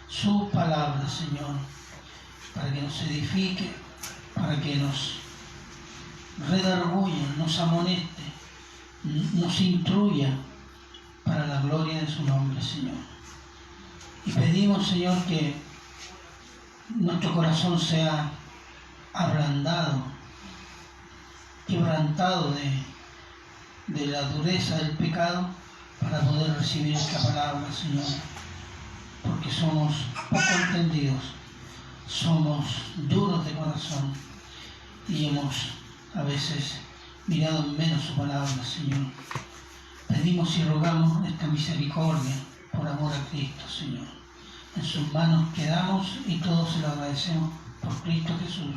su palabra, Señor, para que nos edifique, para que nos redarguya, nos amoneste, nos instruya para la gloria de su nombre, Señor. Y pedimos, Señor, que nuestro corazón sea ablandado, quebrantado de la dureza del pecado para poder recibir esta palabra, Señor, porque somos poco entendidos, somos duros de corazón y hemos a veces mirado en menos su palabra, Señor. Pedimos y rogamos esta misericordia por amor a Cristo, Señor. En sus manos quedamos y todos se lo agradecemos por Cristo Jesús.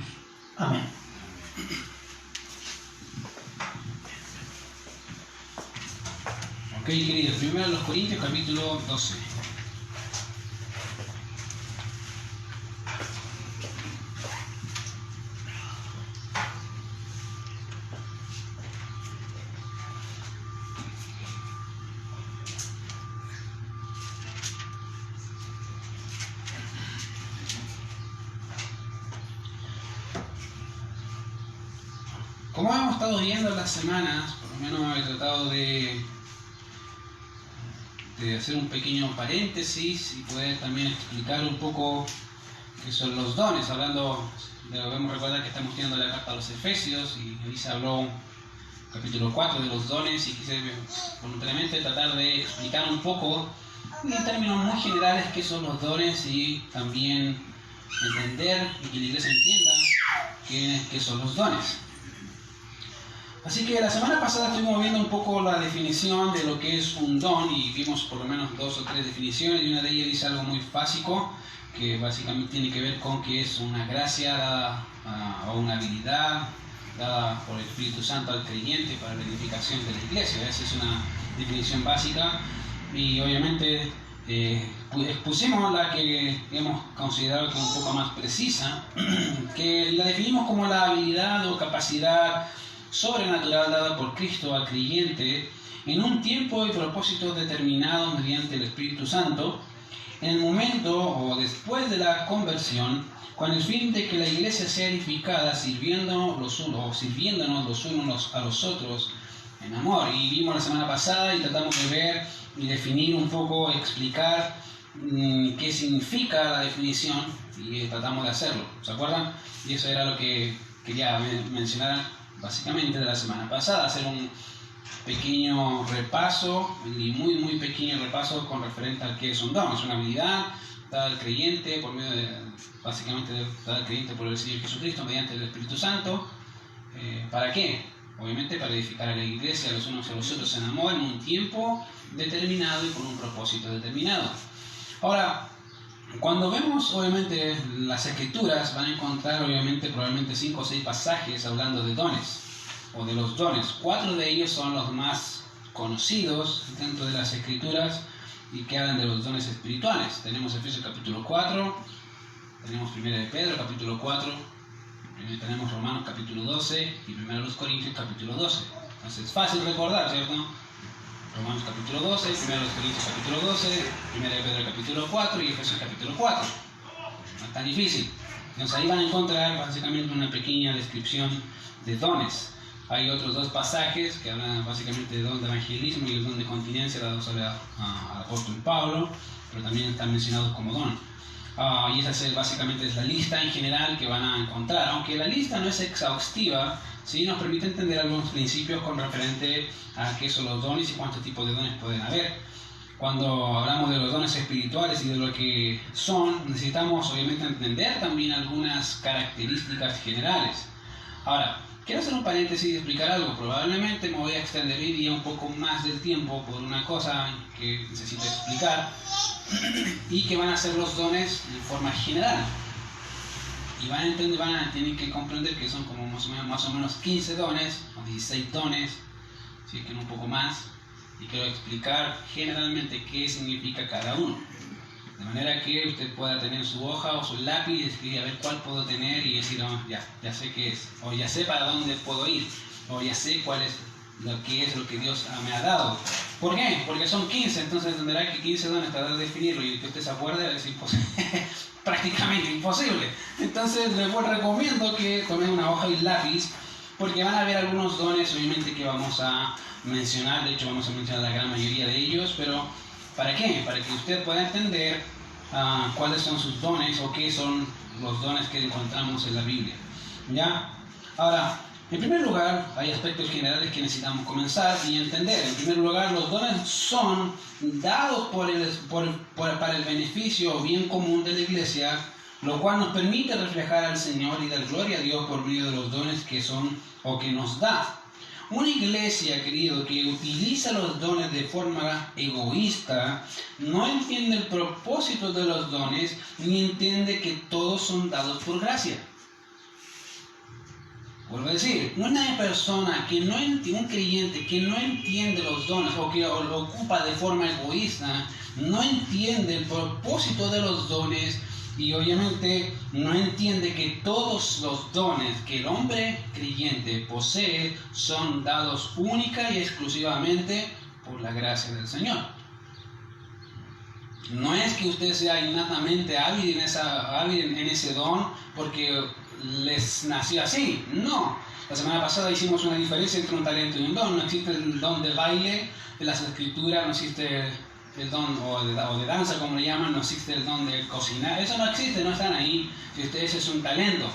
Amén. Ok, queridos, primero los Corintios, capítulo 12. Como hemos estado viendo las semanas, por lo menos he tratado de hacer un pequeño paréntesis y poder también explicar un poco qué son los dones. Debemos recordar que estamos viendo la carta a los Efesios y ahí se habló capítulo 4 de los dones y quise voluntariamente tratar de explicar un poco en términos muy generales qué son los dones y también entender y que la iglesia entienda qué son los dones. Así que la semana pasada estuvimos viendo un poco la definición de lo que es un don y vimos por lo menos 2 o 3 definiciones y una de ellas dice algo muy básico que básicamente tiene que ver con que es una gracia dada o una habilidad dada por el Espíritu Santo al creyente para la edificación de la iglesia. Esa es una definición básica y obviamente expusimos la que hemos considerado que es un poco más precisa, que la definimos como la habilidad o capacidad sobrenatural dada por Cristo al creyente en un tiempo y propósito determinado mediante el Espíritu Santo, en el momento o después de la conversión, con el fin de que la iglesia sea edificada sirviéndonos los unos a los otros en amor. Y vimos la semana pasada y tratamos de ver y definir un poco, explicar qué significa la definición y tratamos de hacerlo, ¿se acuerdan? Y eso era lo que quería mencionar básicamente de la semana pasada, hacer un pequeño repaso y muy pequeño repaso con referente al que es un don. Es una habilidad dada al creyente por medio dada al creyente por el Señor Jesucristo mediante el Espíritu Santo. ¿Para qué? Obviamente para edificar a la iglesia los unos a los otros en amor en un tiempo determinado y con un propósito determinado. Ahora, cuando vemos obviamente las escrituras van a encontrar probablemente 5 o 6 pasajes hablando de dones o de los dones. 4 de ellos son los más conocidos dentro de las escrituras y que hablan de los dones espirituales. Tenemos Efesios capítulo 4, tenemos 1 de Pedro capítulo 4, tenemos Romanos capítulo 12 y 1 de Corintios capítulo 12. Entonces es fácil recordar, ¿cierto? Romanos capítulo 12, 1 de Corintios capítulo 12, 1 de Pedro capítulo 4 y Efesios capítulo 4. No es tan difícil. Entonces ahí van a encontrar básicamente una pequeña descripción de dones. Hay otros 2 pasajes que hablan básicamente de don de evangelismo y el don de continencia dados al apóstol Pablo, pero también están mencionados como don. Y esa básicamente es la lista en general que van a encontrar. Aunque la lista no es exhaustiva, sí nos permite entender algunos principios con referente a qué son los dones y cuántos tipos de dones pueden haber. Cuando hablamos de los dones espirituales y de lo que son, necesitamos obviamente entender también algunas características generales. Ahora, quiero hacer un paréntesis y explicar algo. Probablemente me voy a extender hoy día un poco más del tiempo por una cosa que necesito explicar y que van a ser los dones en forma general. Y tienen que comprender que son como más o menos 15 dones o 16 dones, si es que no un poco más, y quiero explicar generalmente qué significa cada uno. De manera que usted pueda tener su hoja o su lápiz y escribir a ver cuál puedo tener y decir, oh, ya sé qué es, o ya sé para dónde puedo ir, o ya sé cuál es lo que Dios me ha dado. ¿Por qué? Porque son 15, entonces entenderá que 15 dones, tratar de definirlo y que usted se acuerde es imposible, prácticamente imposible. Entonces les recomiendo que tomen una hoja y lápiz, porque van a haber algunos dones obviamente que vamos a mencionar, de hecho vamos a mencionar la gran mayoría de ellos, pero ¿para qué? Para que usted pueda entender cuáles son sus dones o qué son los dones que encontramos en la Biblia. ¿Ya? Ahora, en primer lugar, hay aspectos generales que necesitamos comenzar y entender. En primer lugar, los dones son dados para el beneficio o bien común de la iglesia, lo cual nos permite reflejar al Señor y dar gloria a Dios por medio de los dones que son o que nos da. Una iglesia, querido, que utiliza los dones de forma egoísta, no entiende el propósito de los dones ni entiende que todos son dados por gracia. Vuelvo a decir, una persona que no entiende, un creyente que no entiende los dones o que lo ocupa de forma egoísta, no entiende el propósito de los dones y obviamente no entiende que todos los dones que el hombre creyente posee son dados única y exclusivamente por la gracia del Señor. No es que usted sea innatamente hábil en ese don porque les nació así, no. La semana pasada hicimos una diferencia entre un talento y un don. No existe el don de baile de las escrituras, no existe el don o de danza como le llaman, no existe el don de cocinar. Eso no existe, no están ahí. Si ese es un talento.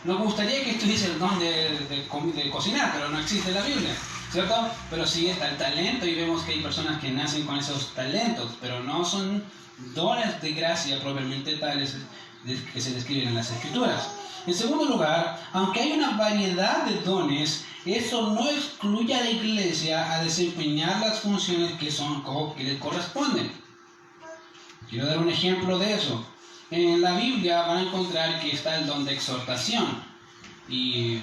Nos gustaría que estuviese el don de cocinar, pero no existe en la Biblia, ¿cierto? Pero sí está el talento y vemos que hay personas que nacen con esos talentos, pero no son dones de gracia propiamente tales que se describen en las escrituras. En segundo lugar, aunque hay una variedad de dones, eso no excluye a la iglesia a desempeñar las funciones que le corresponden. Quiero dar un ejemplo de eso. En la Biblia van a encontrar que está el don de exhortación. Y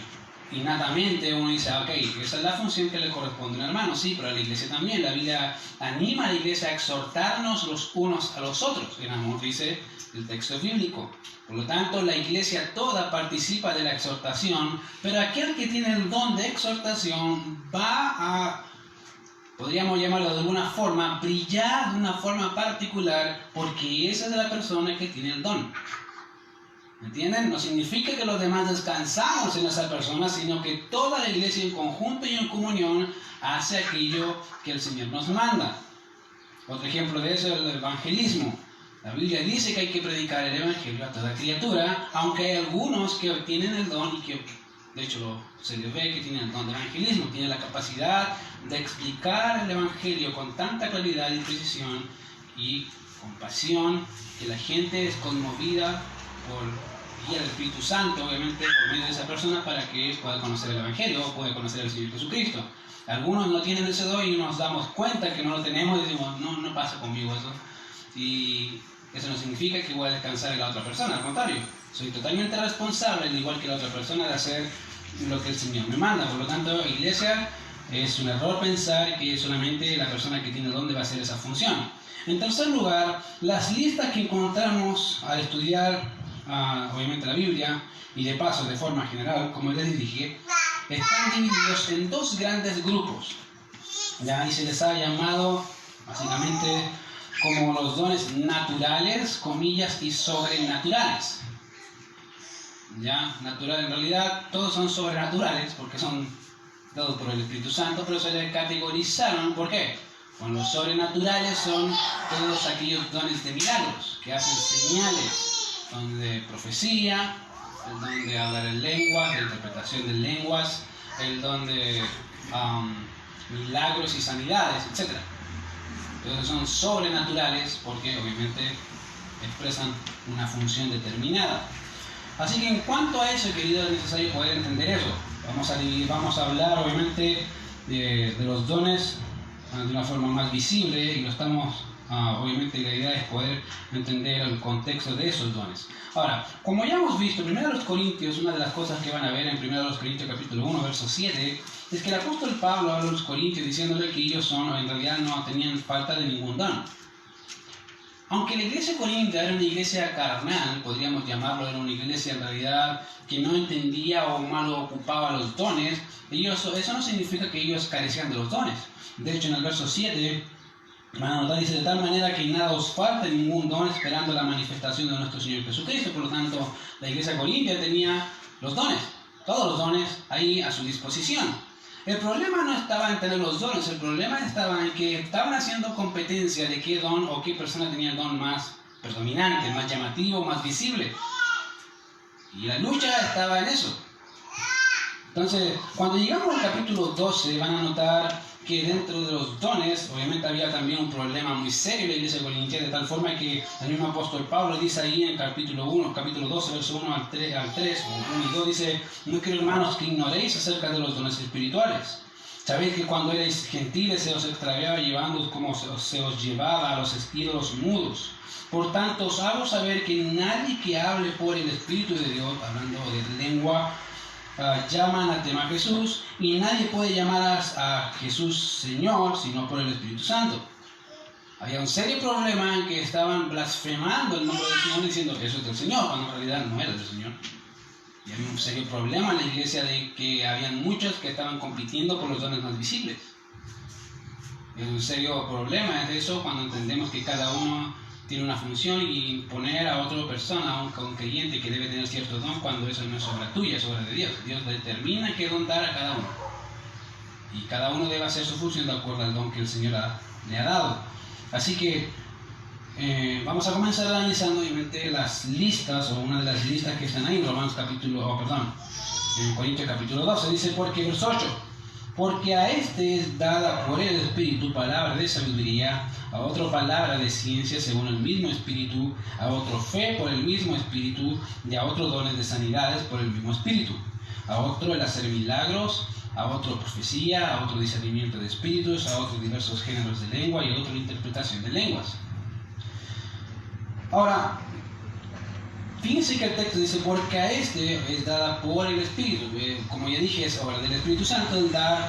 innatamente uno dice, ok, esa es la función que le corresponde a un hermano. Sí, pero a la iglesia también. La Biblia anima a la iglesia a exhortarnos los unos a los otros. En amor dice el texto bíblico. Por lo tanto, la iglesia toda participa de la exhortación, pero aquel que tiene el don de exhortación va a, podríamos llamarlo de alguna forma, brillar de una forma particular, porque esa es la persona que tiene el don. ¿Me entienden? No significa que los demás descansamos en esa persona, sino que toda la iglesia en conjunto y en comunión hace aquello que el Señor nos manda. Otro ejemplo de eso es el evangelismo. La Biblia dice que hay que predicar el evangelio a toda criatura, aunque hay algunos que tienen el don y que, de hecho, se les ve que tienen el don de evangelismo, tienen la capacidad de explicar el evangelio con tanta claridad y precisión y compasión que la gente es conmovida por guía del Espíritu Santo, obviamente, por medio de esa persona para que pueda conocer el evangelio o pueda conocer al Señor Jesucristo. Algunos no tienen ese don y nos damos cuenta que no lo tenemos y decimos, no pasa conmigo eso. Y eso no significa que voy a descansar en la otra persona, al contrario, soy totalmente responsable, al igual que la otra persona, de hacer lo que el Señor me manda. Por lo tanto, iglesia, es un error pensar que solamente la persona que tiene el don va a hacer esa función. En tercer lugar, las listas que encontramos al estudiar, obviamente, la Biblia, y de paso, de forma general, como les dije, están divididos en dos grandes grupos. Ya, y se les ha llamado, básicamente, como los dones naturales, comillas, y sobrenaturales. Ya, natural en realidad, todos son sobrenaturales porque son dados por el Espíritu Santo, pero se les categorizaron, ¿por qué? Bueno, los sobrenaturales son todos aquellos dones de milagros, que hacen señales, don de profecía, el don de hablar en lenguas, de interpretación de lenguas, el don de milagros y sanidades, etc. Entonces son sobrenaturales porque obviamente expresan una función determinada. Así que en cuanto a eso, querido, es necesario poder entender eso. Vamos a hablar obviamente de los dones de una forma más visible y lo estamos, obviamente la idea es poder entender el contexto de esos dones. Ahora, como ya hemos visto, en 1 Corintios, una de las cosas que van a ver en 1 Corintios capítulo 1, verso 7, es que el apóstol Pablo habla a los corintios diciéndole que ellos en realidad no tenían falta de ningún don. aunque la iglesia corintia era una iglesia carnal, podríamos llamarlo, era una iglesia en realidad que no entendía o mal ocupaba los dones, eso no significa que ellos carecían de los dones. De hecho, en el verso 7, van a notar, dice, de tal manera que nada os falta ningún don esperando la manifestación de nuestro Señor Jesucristo. Por lo tanto, la iglesia corintia tenía los dones, todos los dones ahí a su disposición. El problema no estaba en tener los dones, el problema estaba en que estaban haciendo competencia de qué don o qué persona tenía el don más predominante, más llamativo, más visible. Y la lucha estaba en eso. Entonces, cuando llegamos al capítulo 12, van a notar que dentro de los dones, obviamente había también un problema muy serio en la iglesia corintia, de tal forma que el mismo apóstol Pablo dice ahí en capítulo 12, verso 1 al 3, o 1 y 2, dice, no quiero, hermanos, que ignoréis acerca de los dones espirituales. Sabéis que cuando erais gentiles se os extraviaba llevando como se os llevaba a los ídolos mudos. Por tanto, os hago saber que nadie que hable por el Espíritu de Dios, hablando de lengua, llama anatema a Jesús, y nadie puede llamar a Jesús Señor sino por el Espíritu Santo. Había un serio problema en que estaban blasfemando el nombre del Señor diciendo eso es del Señor, cuando en realidad no era del Señor. Y había un serio problema en la iglesia de que habían muchos que estaban compitiendo por los dones más visibles. Es un serio problema es eso cuando entendemos que cada uno tiene una función y poner a otra persona, a un creyente que debe tener cierto don, cuando eso no es obra tuya, es obra de Dios. Dios determina qué don dar a cada uno. Y cada uno debe hacer su función de acuerdo al don que el Señor le ha dado. Así que vamos a comenzar analizando obviamente las listas, o una de las listas que están ahí en en Corintios capítulo 12. Dice, porque verso 8, porque a este es dada por el Espíritu palabra de sabiduría, a otro palabra de ciencia según el mismo Espíritu, a otro fe por el mismo Espíritu, y a otro dones de sanidades por el mismo Espíritu, a otro el hacer milagros, a otro profecía, a otro discernimiento de espíritus, a otros diversos géneros de lengua y a otro interpretación de lenguas. Ahora, fíjense que el texto dice, porque a este es dada por el Espíritu. Como ya dije, es obra del Espíritu Santo el dar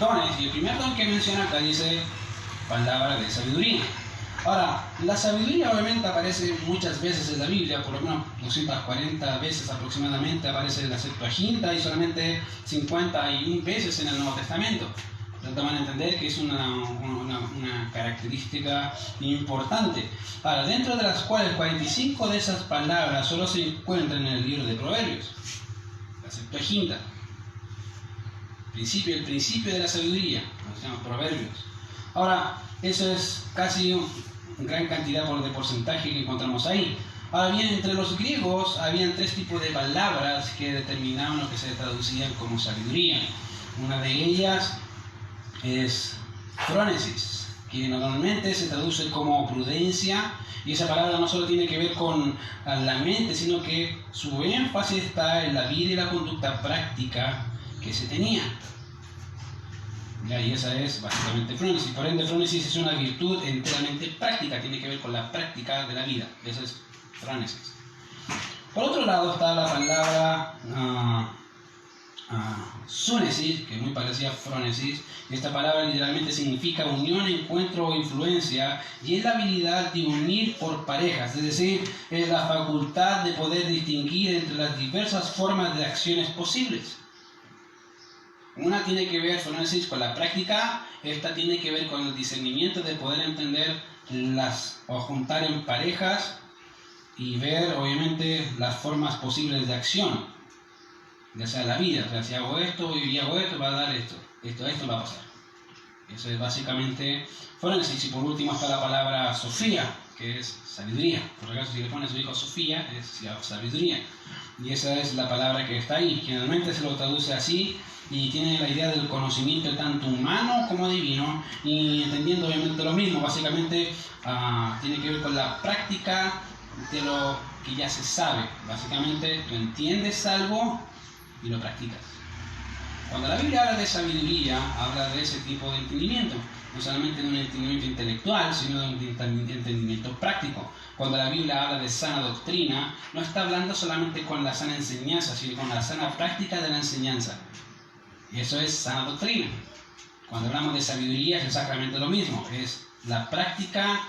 dones. Y el primer don que menciona acá dice palabra de sabiduría. Ahora, la sabiduría obviamente aparece muchas veces en la Biblia, por lo menos 240 veces aproximadamente aparece en la Septuaginta y solamente 51 veces en el Nuevo Testamento. Entonces van a entender que es una característica importante. Ahora, dentro de las cuales 45 de esas palabras solo se encuentran en el libro de Proverbios, la Septuaginta. El principio de la sabiduría, se llama Proverbios. Ahora, eso es casi una gran cantidad de porcentaje que encontramos ahí. Ahora bien, entre los griegos habían tres tipos de palabras que determinaban lo que se traducían como sabiduría. Una de ellas es phronesis, que normalmente se traduce como prudencia, y esa palabra no solo tiene que ver con la mente, sino que su énfasis está en la vida y la conducta práctica que se tenía. Y esa es básicamente phronesis. Por ende, phronesis es una virtud enteramente práctica, tiene que ver con la práctica de la vida. Eso es phronesis. Por otro lado está la palabra súnesis, que es muy parecida a phronesis. Esta palabra literalmente significa unión, encuentro o influencia, y es la habilidad de unir por parejas, es decir, es la facultad de poder distinguir entre las diversas formas de acciones posibles. Una tiene que ver, phronesis, con la práctica, esta tiene que ver con el discernimiento de poder entender o juntar en parejas y ver obviamente las formas posibles de acción, ya sea la vida, o sea, si hago esto y hago esto, va a dar esto va a pasar. Eso es básicamente phronesis. Y por último está la palabra sofía, que es sabiduría. Por acaso, si le pone a su hijo Sofía, es sabiduría. Y esa es la palabra que está ahí. Generalmente se lo traduce así y tiene la idea del conocimiento tanto humano como divino, y entendiendo obviamente lo mismo. Básicamente tiene que ver con la práctica de lo que ya se sabe. Básicamente tú entiendes algo y lo practicas. Cuando la Biblia habla de sabiduría, habla de ese tipo de entendimiento, no solamente de un entendimiento intelectual, sino de un entendimiento práctico. Cuando la Biblia habla de sana doctrina, no está hablando solamente con la sana enseñanza, sino con la sana práctica de la enseñanza. Y eso es sana doctrina. Cuando hablamos de sabiduría es exactamente lo mismo, es la práctica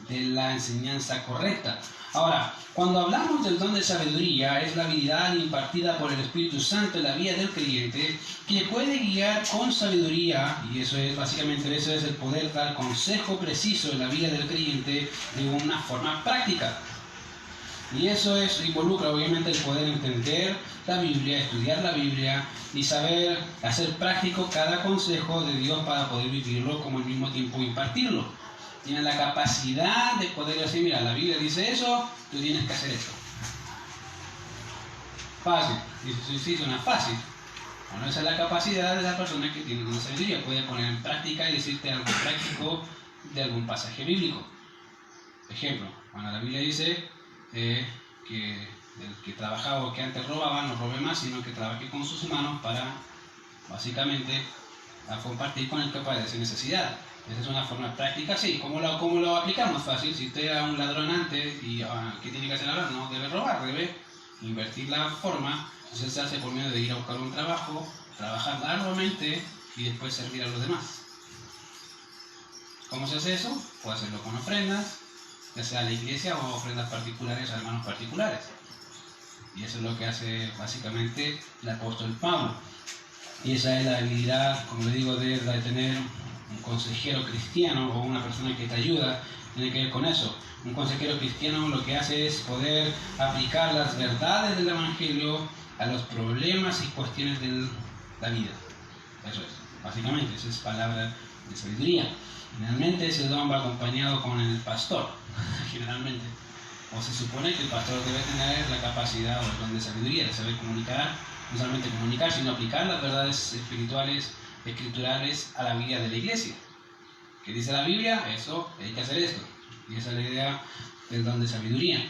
de la enseñanza correcta. Ahora, cuando hablamos del don de sabiduría, es la habilidad impartida por el Espíritu Santo en la vida del creyente que puede guiar con sabiduría, y eso es básicamente eso es el poder dar consejo preciso en la vida del creyente de una forma práctica. Y eso involucra obviamente el poder entender la Biblia, estudiar la Biblia y saber hacer práctico cada consejo de Dios para poder vivirlo como al mismo tiempo impartirlo. Tienen la capacidad de poder decir, mira, la Biblia dice eso, tú tienes que hacer esto. Fácil. Sí, suena fácil. Bueno, esa es la capacidad de la persona que tiene una sabiduría. Puede poner en práctica y decirte algo práctico de algún pasaje bíblico. Ejemplo, cuando la Biblia dice que el que trabajaba o que antes robaba no robe más, sino que trabaje con sus manos para, básicamente, a compartir con el que padece necesidad. Esa es una forma práctica, sí. ¿Cómo lo aplicamos? Fácil. Si usted era un ladrón antes, y ¿qué tiene que hacer ahora? No debe robar, debe invertir la forma. Entonces se hace por medio de ir a buscar un trabajo, trabajar arduamente y después servir a los demás. ¿Cómo se hace eso? Puede hacerlo con ofrendas, ya sea a la iglesia o ofrendas particulares a hermanos particulares. Y eso es lo que hace básicamente el apóstol Pablo. Y esa es la habilidad, como le digo, de tener un consejero cristiano o una persona que te ayuda, tiene que ver con eso. Un consejero cristiano lo que hace es poder aplicar las verdades del Evangelio a los problemas y cuestiones de la vida. Eso es, básicamente, esa es palabra de sabiduría. Generalmente ese don va acompañado con el pastor, generalmente. O se supone que el pastor debe tener la capacidad o el don de sabiduría, de saber comunicar, no solamente comunicar, sino aplicar las verdades espirituales, escriturales a la vida de la iglesia. ¿Qué dice la Biblia? Eso, hay que hacer esto. Y esa es la idea del don de sabiduría.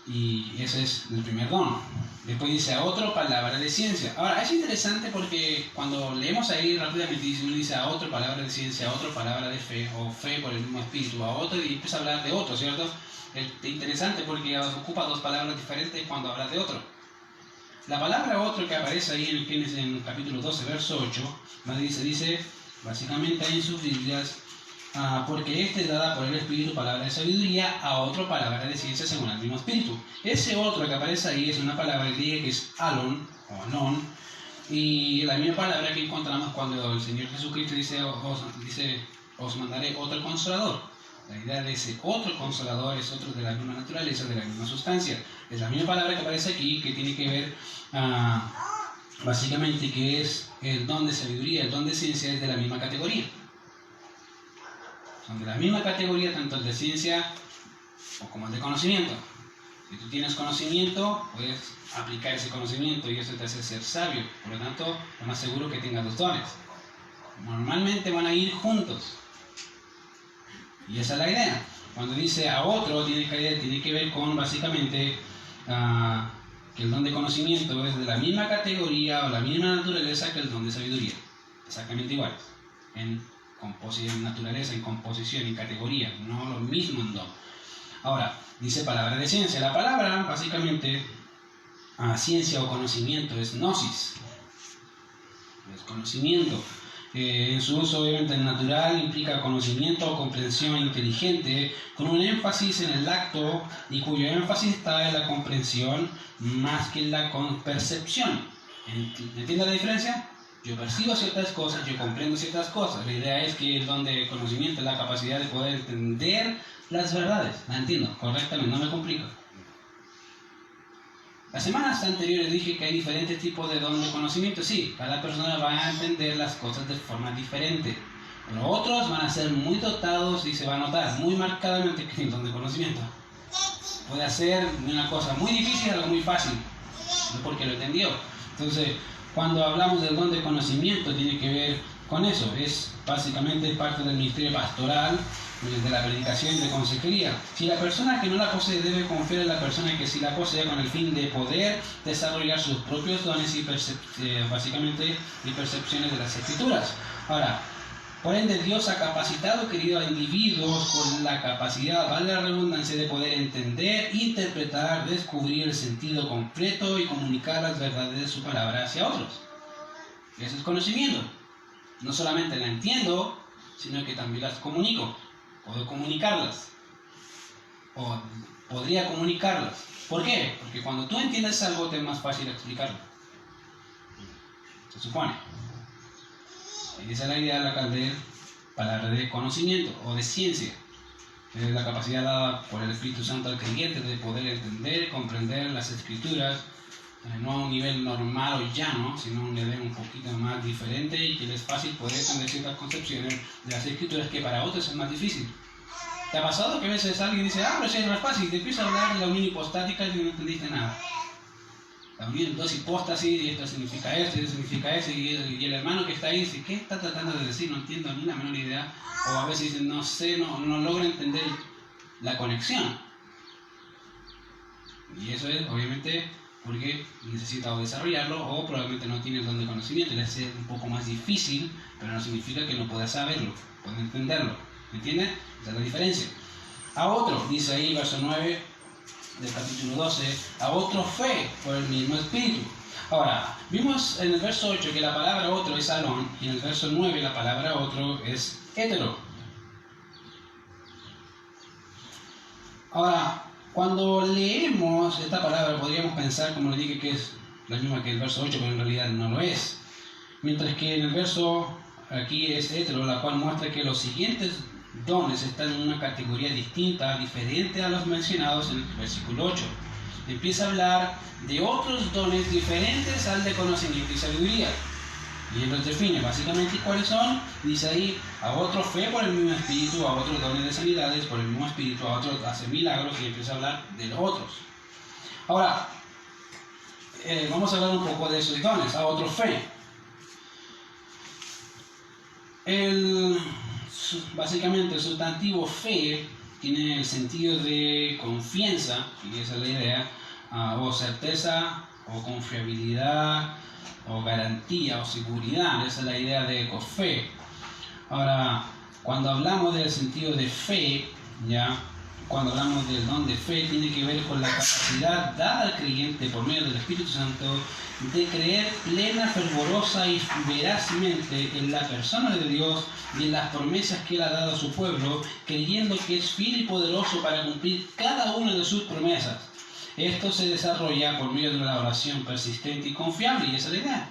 Y ese es el primer don. Después dice a otro palabra de ciencia. Ahora, es interesante porque cuando leemos ahí rápidamente, uno dice a otro palabra de ciencia, a otro palabra de fe, o fe por el mismo espíritu, a otro, y empieza a hablar de otro, ¿cierto? Es interesante porque ocupa dos palabras diferentes cuando habla de otro. La palabra otro que aparece ahí en Génesis en el capítulo 12, verso 8, dice básicamente ahí en sus Biblias, porque este es dada por el Espíritu palabra de sabiduría, a otro palabra de ciencia según el mismo Espíritu. Ese otro que aparece ahí es una palabra griega que es alon o anon, y la misma palabra que encontramos cuando el Señor Jesucristo dice os mandaré otro consolador. La idea de ese otro consolador es otro de la misma naturaleza, de la misma sustancia. Es la misma palabra que aparece aquí, que tiene que ver básicamente que es el don de sabiduría, el don de ciencia es de la misma categoría. Son de la misma categoría tanto el de ciencia como el de conocimiento. Si tú tienes conocimiento, puedes aplicar ese conocimiento y eso te hace ser sabio. Por lo tanto, lo más seguro que tengas los dones. Normalmente van a ir juntos. Y esa es la idea. Cuando dice a otro, tiene que ver con básicamente que el don de conocimiento es de la misma categoría o la misma naturaleza que el don de sabiduría. Exactamente iguales. En naturaleza, en composición, en categoría, no lo mismo en don. Ahora, dice palabra de ciencia. La palabra, básicamente, ciencia o conocimiento es gnosis. Es conocimiento. En su uso obviamente natural implica conocimiento o comprensión inteligente con un énfasis en el acto y cuyo énfasis está en la comprensión más que en la percepción. ¿Entiende la diferencia? Yo percibo ciertas cosas, yo comprendo ciertas cosas. La idea es que el don de conocimiento es la capacidad de poder entender las verdades. La entiendo correctamente, no me complico. Las semanas anteriores dije que hay diferentes tipos de don de conocimiento. Sí, cada persona va a entender las cosas de forma diferente. Pero otros van a ser muy dotados y se va a notar muy marcadamente que el don de conocimiento puede hacer una cosa muy difícil a algo muy fácil. No porque lo entendió. Entonces, cuando hablamos del don de conocimiento, tiene que ver con eso. Es básicamente parte del ministerio pastoral, de la predicación y de consejería. Si la persona que no la posee debe confiar en la persona que sí la posee con el fin de poder desarrollar sus propios dones y básicamente y percepciones de las escrituras. Ahora, por ende, Dios ha capacitado, querido, a individuos con la capacidad, vale la redundancia, de poder entender, interpretar, descubrir el sentido completo y comunicar las verdades de su palabra hacia otros. Eso es conocimiento. No solamente la entiendo, sino que también las comunico. puedo comunicarlas. O podría comunicarlas. ¿Por qué? Porque cuando tú entiendes algo te es más fácil explicarlo. Se supone. Y esa es la idea de la palabra de conocimiento o de ciencia. Es la capacidad dada por el Espíritu Santo al creyente de poder entender, comprender las Escrituras, no a un nivel normal o llano, sino a un nivel un poquito más diferente y que es fácil poder entender ciertas concepciones de las Escrituras que para otros es más difícil. ¿Te ha pasado que a veces alguien dice, pero si es más fácil, y te empieza a hablar de la unión hipostática y no entendiste nada? La unión, dos hipóstasis, y esto significa esto, y esto significa eso, y el hermano que está ahí dice, ¿qué está tratando de decir? No entiendo ni la menor idea. O a veces dicen, no sé, no logra entender la conexión. Y eso es, obviamente, porque necesita o desarrollarlo, o probablemente no tiene el don de conocimiento, le hace un poco más difícil, pero no significa que no pueda saberlo, pueda entenderlo. ¿Me entiendes? Esa es la diferencia. A otro, dice ahí, verso 9 del capítulo 12, a otro fe por el mismo Espíritu. Ahora, vimos en el verso 8 que la palabra otro es alón, y en el verso 9 la palabra otro es hétero. Ahora, cuando leemos esta palabra podríamos pensar, como le dije, que es la misma que el verso 8, pero en realidad no lo es. Mientras que en el verso aquí es hétero, la cual muestra que los siguientes dones están en una categoría distinta, diferente a los mencionados en el versículo 8. Empieza a hablar de otros dones diferentes al de conocimiento y sabiduría. Y él los define básicamente cuáles son. Dice ahí, a otro fe por el mismo Espíritu, a otros dones de sanidades por el mismo Espíritu, a otros hace milagros, y empieza a hablar de los otros. Ahora, vamos a hablar un poco de esos dones. A otro fe. Básicamente el sustantivo fe tiene el sentido de confianza, y esa es la idea, o certeza, o confiabilidad, o garantía, o seguridad. Esa es la idea de fe. Ahora, cuando hablamos del sentido de fe, cuando hablamos del don de fe, tiene que ver con la capacidad dada al creyente por medio del Espíritu Santo de creer plena, fervorosa y verazmente en la persona de Dios y en las promesas que Él ha dado a su pueblo, creyendo que es fiel y poderoso para cumplir cada una de sus promesas. Esto se desarrolla por medio de una oración persistente y confiable, y esa es la idea.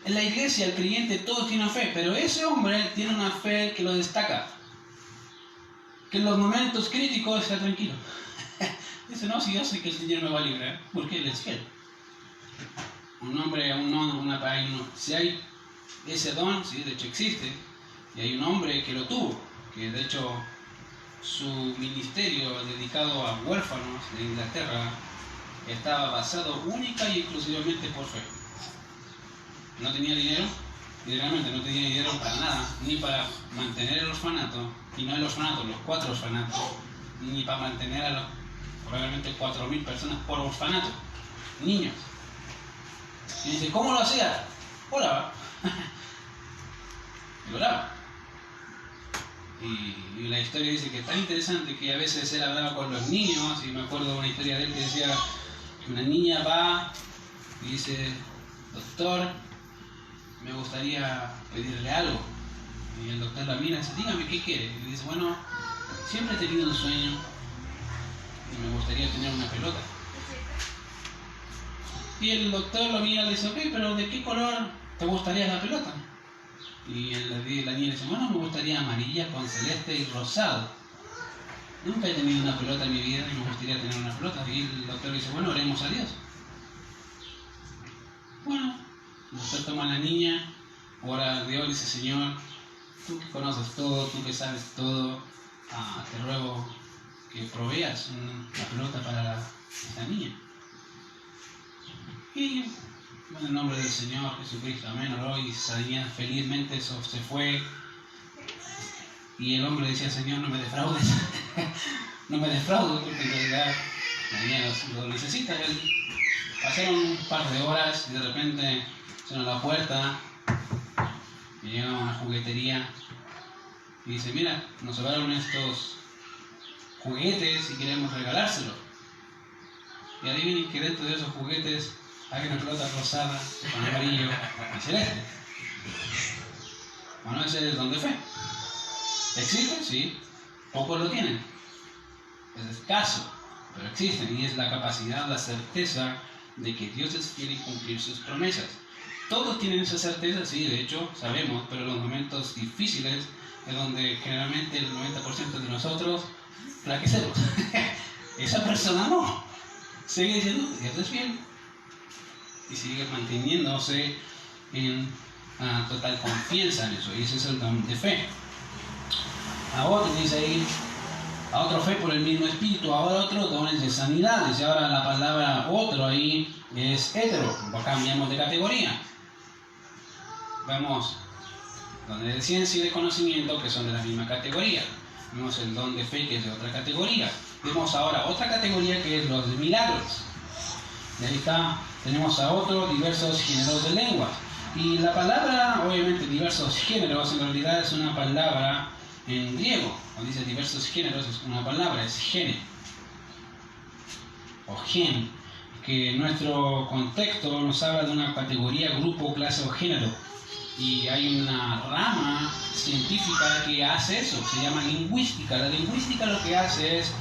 En la iglesia, el creyente, todos tienen fe, pero ese hombre tiene una fe que lo destaca. Que en los momentos críticos está tranquilo. Dice, no, si yo sé que el Señor me va a librar, porque Él es fiel. Un hombre, si hay ese don, sí, de hecho existe, y hay un hombre que lo tuvo, que de hecho su ministerio dedicado a huérfanos de Inglaterra estaba basado única y exclusivamente por fe. No tenía dinero, literalmente no tenía dinero para nada, ni para mantener el orfanato, y no el orfanato, los 4 orfanatos, ni para mantener a los probablemente 4.000 personas por orfanato, niños. Y dice, ¿cómo lo hacía? Oraba. Y oraba. Y la historia dice que es tan interesante que a veces él hablaba con los niños, y me acuerdo de una historia de él que decía que una niña va y dice, doctor, me gustaría pedirle algo. Y el doctor la mira y dice, dígame, ¿qué quiere? Y dice, bueno, siempre he tenido un sueño y me gustaría tener una pelota. Y el doctor lo mira y le dice, ok, pero ¿de qué color te gustaría la pelota? Y la niña dice, bueno, me gustaría amarilla con celeste y rosado. Nunca he tenido una pelota en mi vida y me gustaría tener una pelota. Y el doctor dice, bueno, oremos a Dios. Bueno, el doctor toma a la niña, ora a Dios y dice, Señor, tú que conoces todo, tú que sabes todo, te ruego que proveas la pelota para esta niña. Y en el nombre del Señor Jesucristo, amén, oró, y esa niña felizmente eso se fue. Y el hombre decía, Señor, no me defraudes, no me defraudes, porque en realidad la niña lo necesita. Pasaron un par de horas y de repente suena la puerta y llega a una juguetería y dice, mira, nos sobraron estos juguetes y queremos regalárselos. Y adivinen que dentro de esos juguetes hay una pelota rosada con amarillo y celeste. Bueno, ese es el don de fe. ¿Existen? Sí. Pocos lo tienen. Es escaso, pero existen. Y es la capacidad, la certeza de que Dios es fiel y cumplir sus promesas. Todos tienen esa certeza, sí, de hecho, sabemos, pero en los momentos difíciles es donde generalmente el 90% de nosotros flaquecemos. Esa persona no. Sigue diciendo, Dios es fiel. Y sigue manteniéndose en total confianza en eso. Y ese es el don de fe. A otro dice ahí, a otro fe por el mismo espíritu, ahora otro dones de sanidades. Y ahora la palabra otro ahí es hetero. Cambiamos de categoría. Vemos dones de ciencia y de conocimiento que son de la misma categoría. Vemos el don de fe que es de otra categoría. Vemos ahora otra categoría que es los de milagros. Y ahí está, tenemos a otros diversos géneros de lenguas. Y la palabra, obviamente, diversos géneros, en realidad es una palabra en griego. Cuando dice diversos géneros es una palabra, es gene. O gen, que en nuestro contexto nos habla de una categoría, grupo, clase o género. Y hay una rama científica que hace eso, se llama lingüística. La lingüística lo que hace es,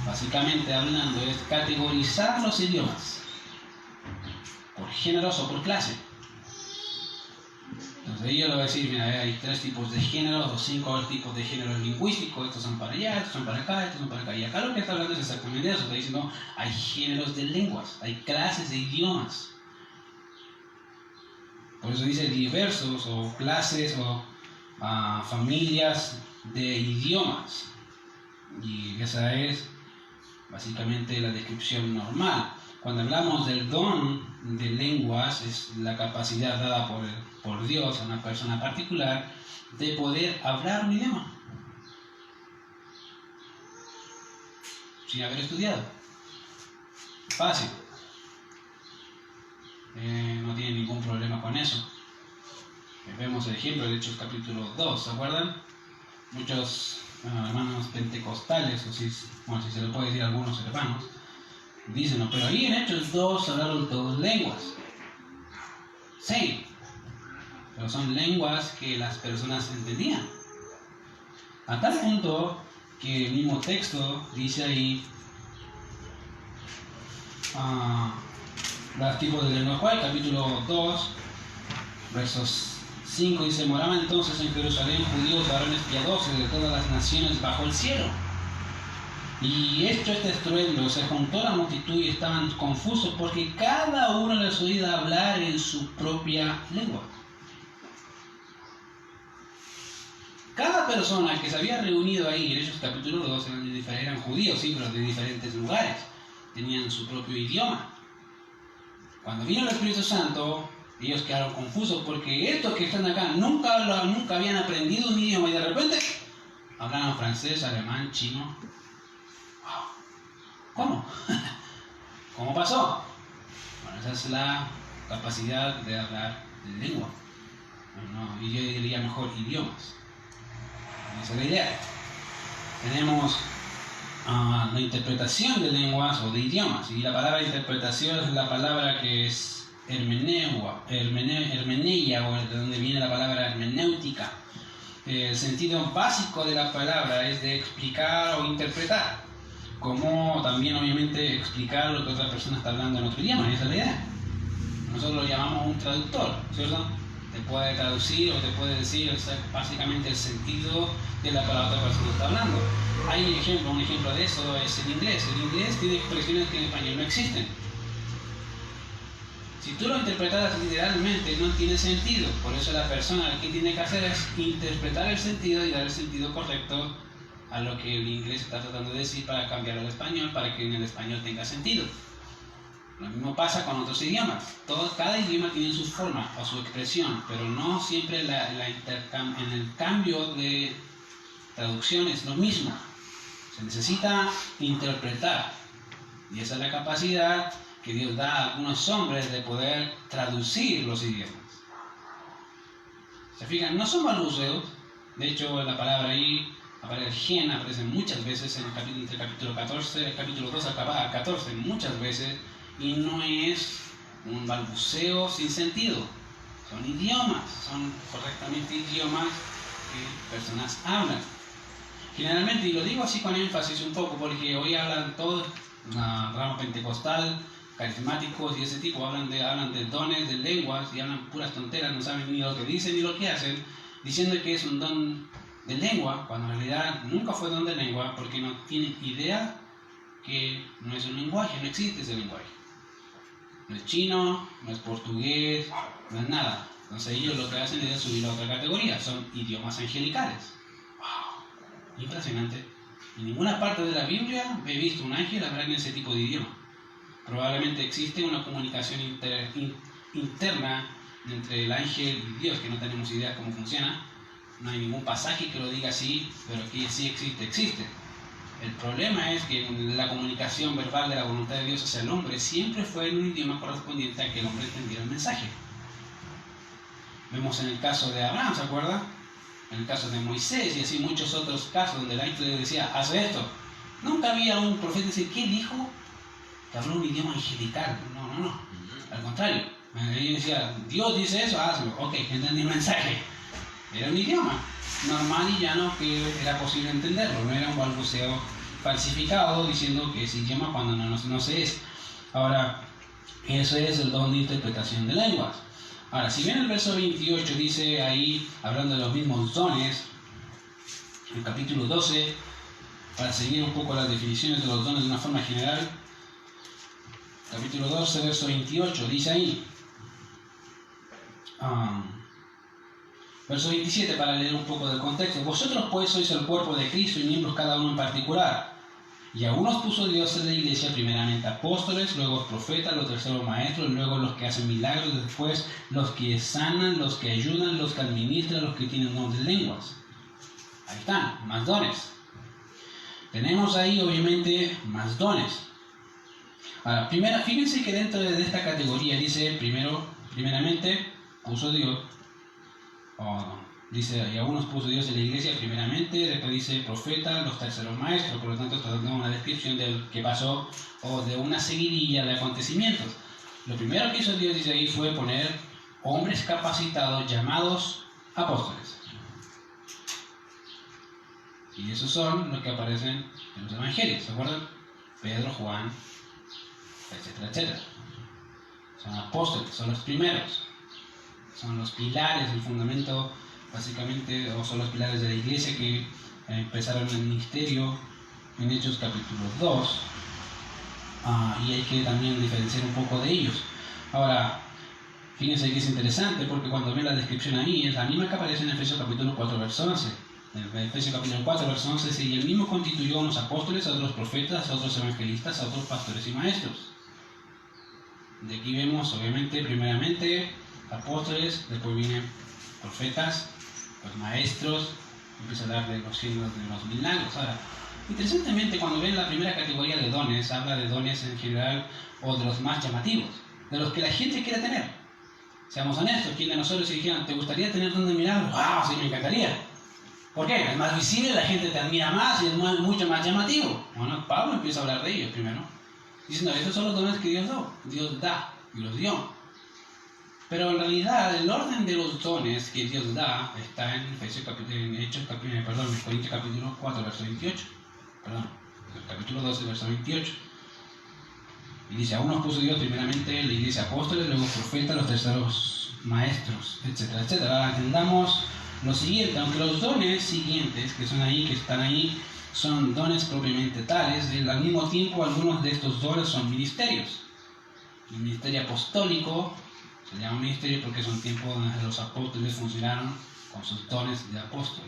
básicamente hablando, es categorizar los idiomas por géneros o por clase. Entonces yo le voy a decir, mira, hay 3 tipos de géneros o 5 tipos de géneros lingüísticos, estos son para allá, estos son para acá, estos son para acá. Y acá lo que está hablando es exactamente eso, está diciendo, hay géneros de lenguas, hay clases de idiomas. Por eso dice diversos o clases o familias de idiomas. Y esa es básicamente la descripción normal. Cuando hablamos del don de lenguas, es la capacidad dada por Dios a una persona particular de poder hablar un idioma sin haber estudiado. Fácil. No tiene ningún problema con eso. Vemos el ejemplo de Hechos capítulo 2, ¿se acuerdan? Muchos hermanos pentecostales, o si se le puede decir a algunos hermanos, dicen, no, pero ahí en Hechos 2 hablaron todas lenguas. Sí, pero son lenguas que las personas entendían. A tal punto que el mismo texto dice ahí, los tipos de lenguaje, capítulo 2, versos 5, dice, moraban entonces en Jerusalén judíos, varones piadosos de todas las naciones bajo el cielo. Y hecho este estruendo, se juntó la multitud y estaban confusos porque cada uno les oía hablar en su propia lengua. Cada persona que se había reunido ahí en Hechos capítulo 2 eran judíos, sí, pero de diferentes lugares. Tenían su propio idioma. Cuando vino el Espíritu Santo, ellos quedaron confusos porque estos que están acá nunca habían aprendido un idioma y de repente hablaban francés, alemán, chino. ¿Cómo? ¿Cómo pasó? Bueno, esa es la capacidad de hablar lengua. No, y yo diría mejor idiomas. Esa es la idea. Tenemos la interpretación de lenguas o de idiomas. Y la palabra interpretación es la palabra que es hermeneia, o de donde viene la palabra hermenéutica. El sentido básico de la palabra es de explicar o interpretar, como también obviamente explicar lo que otra persona está hablando en otro idioma. Esa es la idea. Nosotros lo llamamos un traductor, ¿cierto? Te puede traducir o te puede decir básicamente el sentido de la palabra que otra persona está hablando. Hay un ejemplo de eso es el inglés. El inglés tiene expresiones que en español no existen. Si tú lo interpretas literalmente no tiene sentido. Por eso la persona lo que tiene que hacer es interpretar el sentido y dar el sentido correcto a lo que el inglés está tratando de decir para cambiarlo al español, para que en el español tenga sentido. Lo mismo pasa con otros idiomas. Cada idioma tiene su forma o su expresión, pero no siempre en el cambio de traducción es lo mismo. Se necesita interpretar. Y esa es la capacidad que Dios da a algunos hombres de poder traducir los idiomas. ¿Se fijan? No son balbuceos. De hecho, la palabra ahí, el gen, aparece muchas veces entre el capítulo 14, el capítulo 2 acaba a 14, muchas veces. Y no es un balbuceo sin sentido. Son idiomas, son correctamente idiomas que personas hablan. generalmente, y lo digo así con énfasis un poco, porque hoy hablan todos, una rama pentecostal, carismáticos y ese tipo, hablan de dones, de lenguas, y hablan puras tonteras, no saben ni lo que dicen ni lo que hacen, diciendo que es un don de lengua, cuando en realidad nunca fue don de lengua, porque no tienen idea que no es un lenguaje, no existe ese lenguaje. No es chino, no es portugués, no es nada. Entonces ellos lo que hacen es subir a otra categoría, son idiomas angelicales. ¡Wow! Impresionante. En ninguna parte de la Biblia he visto un ángel hablar en ese tipo de idioma. Probablemente existe una comunicación interna entre el ángel y Dios, que no tenemos idea cómo funciona. No hay ningún pasaje que lo diga así, pero que sí existe. El problema es que la comunicación verbal de la voluntad de Dios hacia el hombre siempre fue en un idioma correspondiente a que el hombre entendiera el mensaje. Vemos en el caso de Abraham, ¿se acuerda? En el caso de Moisés y así muchos otros casos donde el ángel le decía, haz esto. Nunca había un profeta decir, ¿qué dijo? Que habló un idioma angelical. No. Al contrario. Él decía, Dios dice eso, hazlo. Ok, entendí el mensaje. Era un idioma normal y llano que era posible entenderlo. No era un balbuceo falsificado diciendo que es idioma cuando no se es. Ahora, eso es el don de interpretación de lenguas. Ahora, si bien el verso 28 dice ahí, hablando de los mismos dones, en el capítulo 12, para seguir un poco las definiciones de los dones de una forma general, capítulo 12, verso 28, dice ahí, verso 27, para leer un poco del contexto, vosotros pues sois el cuerpo de Cristo y miembros cada uno en particular. Y a unos puso Dios en la iglesia, primeramente apóstoles, luego profetas, los terceros maestros, luego los que hacen milagros, después los que sanan, los que ayudan, los que administran, los que tienen don de lenguas. Ahí están, más dones. Tenemos ahí obviamente más dones. Ahora, fíjense que dentro de esta categoría dice, primeramente puso Dios, dice, y a unos puso Dios en la iglesia primeramente, después dice profeta, los terceros maestros, por lo tanto está dando una descripción de lo que pasó o de una seguidilla de acontecimientos. Lo primero que hizo Dios, dice ahí, fue poner hombres capacitados llamados apóstoles. Y esos son los que aparecen en los evangelios, ¿se acuerdan? Pedro, Juan, etcétera. Son apóstoles, son los primeros. Son los pilares, el fundamento, básicamente, o son los pilares de la iglesia que empezaron el ministerio en Hechos capítulo 2. Y hay que también diferenciar un poco de ellos. Ahora, fíjense que es interesante porque cuando ven la descripción ahí, es la misma que aparece en Efesios capítulo 4, verso 11. En Efesios capítulo 4, verso 11 dice, y el mismo constituyó a unos apóstoles, a otros profetas, a otros evangelistas, a otros pastores y maestros. De aquí vemos, obviamente, primeramente apóstoles, después vienen profetas, los maestros, empieza a hablar de los signos, de los milagros. Ahora, interesantemente, cuando ven la primera categoría de dones, habla de dones en general o de los más llamativos, de los que la gente quiere tener. Seamos honestos, ¿quién de nosotros si dijeran, ¿te gustaría tener don de milagros? ¡Ah, sí, me encantaría! ¿Por qué? Es más visible, la gente te admira más y es mucho más llamativo. Bueno, Pablo empieza a hablar de ellos primero, diciendo, estos son los dones que Dios da y los dio. Pero en realidad el orden de los dones que Dios da está en Corintios capítulo 4, verso 28. Capítulo 12, verso 28. Y dice, a unos puso Dios primeramente la iglesia apóstoles, luego profetas, los terceros maestros, etcétera. Ahora entendamos lo siguiente, aunque los dones siguientes que están ahí, son dones propiamente tales, al mismo tiempo algunos de estos dones son ministerios. El ministerio apostólico se llama ministerio porque son tiempos donde los apóstoles funcionaron con sus dones de apóstol,